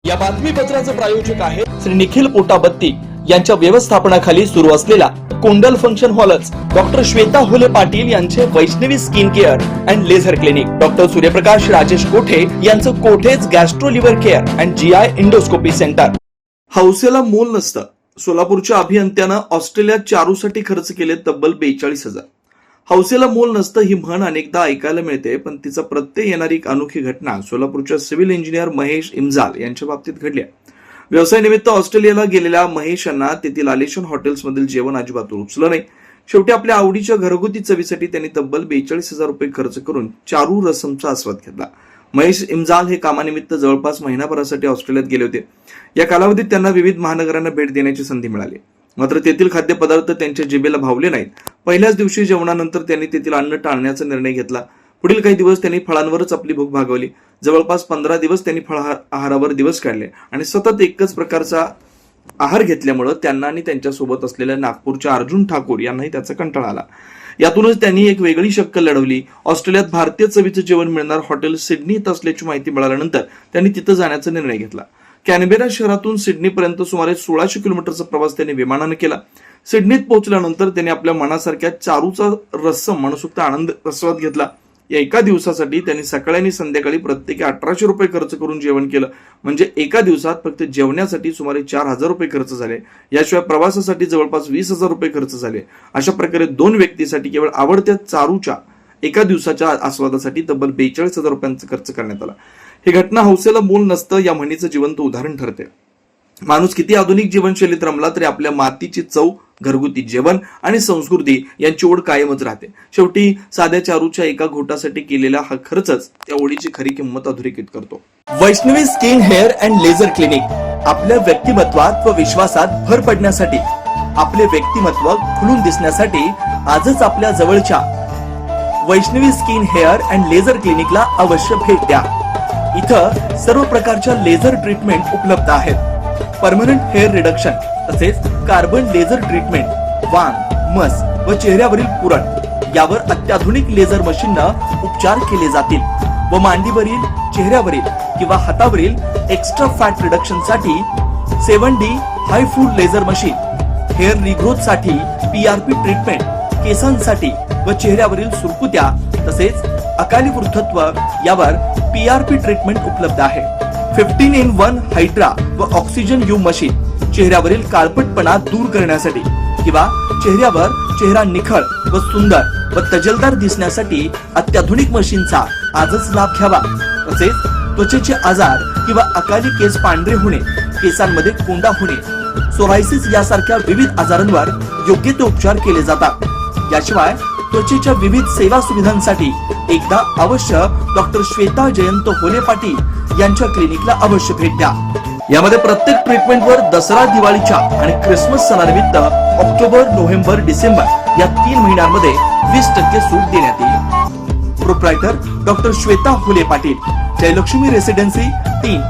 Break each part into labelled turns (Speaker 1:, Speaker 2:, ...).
Speaker 1: या बातमीपत्राचे प्रायोजक आहे श्री निखिल पोटाबत्ती यांच्या व्यवस्थापनाखाली सुरू असलेला कुंडल फंक्शन हॉलच डॉक्टर श्वेता हुले पाटील यांचे Vaishnavi skin care and laser clinic, doctor Suryaprakash Rajesh Kothe यांचं Kothe's gastro liver care and GI endoscopy centre. हौसेला मोल नसतं। सोलापूरच्या अभियंत्यानं ऑस्ट्रेलियात चारूसाठी खर्च केले तब्बल 42,000। हौसेला मोल नसतं ही म्हण अनेकदा ऐकायला मिळते, पण तिचा प्रत्यय येणारी एक अनोखी घटना सोलापूरच्या सिव्हिल इंजिनियर महेश इमजाल यांच्या बाबतीत घडली आहे। व्यवसायानिमित्त ऑस्ट्रेलियाला गेलेल्या महेश यांना तेथील आलिशान हॉटेल्समधील जेवण अजिबात रुचलं नाही। शेवटी आपल्या आवडीच्या घरगुती चवीसाठी त्यांनी तब्बल 42,000 रुपये खर्च करून चारू रसमचा आस्वाद घेतला। महेश इमजाल हे कामानिमित्त जवळपास महिनाभरासाठी ऑस्ट्रेलियात गेले होते। या कालावधीत त्यांना विविध महानगरांना भेट देण्याची संधी मिळाली, मात्र तेथील खाद्यपदार्थ त्यांच्या जिभेला भावले नाहीत। पहिल्याच दिवशी जेवणानंतर त्यांनी तेथील अन्न टाळण्याचा निर्णय घेतला। पुढील काही दिवस त्यांनी फळांवरच आपली भूक भागवली। जवळपास 15 दिवस त्यांनी फळ आहारावर दिवस काढले आणि सतत एकच प्रकारचा आहार घेतल्यामुळे त्यांना आणि त्यांच्यासोबत असलेल्या नागपूरच्या अर्जुन ठाकूर यांनाही त्याचा कंटाळा आला। यातूनच त्यांनी एक वेगळी शक्कल लढवली। ऑस्ट्रेलियात भारतीय चवीचं जेवण मिळणार हॉटेल सिडनीत असल्याची माहिती मिळाल्यानंतर त्यांनी तिथं जाण्याचा निर्णय घेतला। कॅनबेरा शहरातून सिडनीपर्यंत सुमारे 1600 किलोमीटरचा प्रवास त्यांनी विमानाने केला। सिडनीत पोहोचल्यानंतर त्यांनी आपल्या मनासारख्या चारूचा रस्सम मनसोक्त आनंद आस्वाद घेतला। या एका दिवसासाठी त्यांनी सकाळी आणि संध्याकाळी प्रत्येकी 1800 रुपये खर्च करून जेवण केलं, म्हणजे एका दिवसात फक्त जेवण्यासाठी सुमारे 4000 रुपये खर्च झाले। याशिवाय प्रवासासाठी जवळपास 20,000 रुपये खर्च झाले। अशा प्रकारे 2 व्यक्तीसाठी केवळ आवडत्या चारूच्या एका दिवसाच्या आस्वादासाठी तब्बल 42,000 रुपयांचा खर्च करण्यात आला। ही घटना हौसेला मोल नसतं या म्हणीचं जिवंत उदाहरण ठरते। माणूस किती आधुनिक जीवनशैलीत रमला तरी आपल्या मातीची चव, घरगुती जेवण आणि संस्कृती यांची ओढ कायमच राहते। शेवटी साध्या चारूच्या एका घोटासाठी केलेला हा खर्चच त्या ओढीची खरी किंमत अधोरेखित करतो। Vaishnavi skin hair and laser clinic आपल्या व्यक्तिमत्वात व विश्वासात भर पडण्यासाठी, आपले व्यक्तिमत्व खुलून दिसण्यासाठी आजच आपल्या जवळच्या Vaishnavi skin hair and laser क्लिनिकला अवश्य भेट द्या। इथं सर्व प्रकारच्या लेझर ट्रीटमेंट उपलब्ध आहेत। परमनंट हेअर रिडक्शन तसेच कार्बन लेझर ट्रीटमेंट, वांग, मस व चेहऱ्यावरील पुरण यावर अत्याधुनिक लेझर मशीननं उपचार केले जातील व मांडीवरील, चेहऱ्यावरील किंवा हातावरील एक्स्ट्रा फॅट रिडक्शन साठी 7D हाय फूड लेझर मशीन, हेअर रिग्रोथ साठी PRP ट्रीटमेंट, केसांसाठी व चेहऱ्यावरील सुरकुत्या तसेच अकाली वृद्धत्व यावर PRP ट्रीटमेंट उपलब्ध आहे। 15-in-1 हायड्रा व ऑक्सिजन यू मशीन चेहऱ्यावरील काळपटपणा दूर करण्यासाठी किंवा चेहऱ्यावर चेहरा निखळ व सुंदर व तजेलदार दिसण्यासाठी अत्याधुनिक मशीनचा आजच लाभ घ्यावा। तसेच त्वचेचे आजार किंवा अकाली केस पांढरे होणे, केसांमध्ये कोंडा होणे, सोरायसिस यासारख्या विविध आजारांवर योग्य ते उपचार केले जातात। याशिवाय त्वचेच्या विविध सेवा सुविधांसाठी एकदा अवश्य डॉक्टर श्वेता जयंत हुले पाटील यांच्या क्लिनिकला अवश्य भेट द्या। यामध्ये प्रत्येक ट्रीटमेंटवर दसरा, दिवाळीच्या आणि क्रिसमस सणानिमित्त ऑक्टोबर, नोव्हेंबर, डिसेंबर या 3 महिन्यांमध्ये 20% सूट देण्यात येईल। Proprietor doctor Shweta Hule Patil, Jayalakshmi residency 3,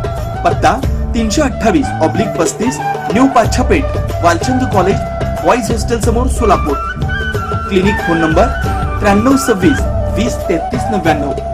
Speaker 1: पत्ता 328/35 new Pachhapeth, Walchand college, boys hostel समोर, सोलापूर। Clinic phone number 9326 20 33 99।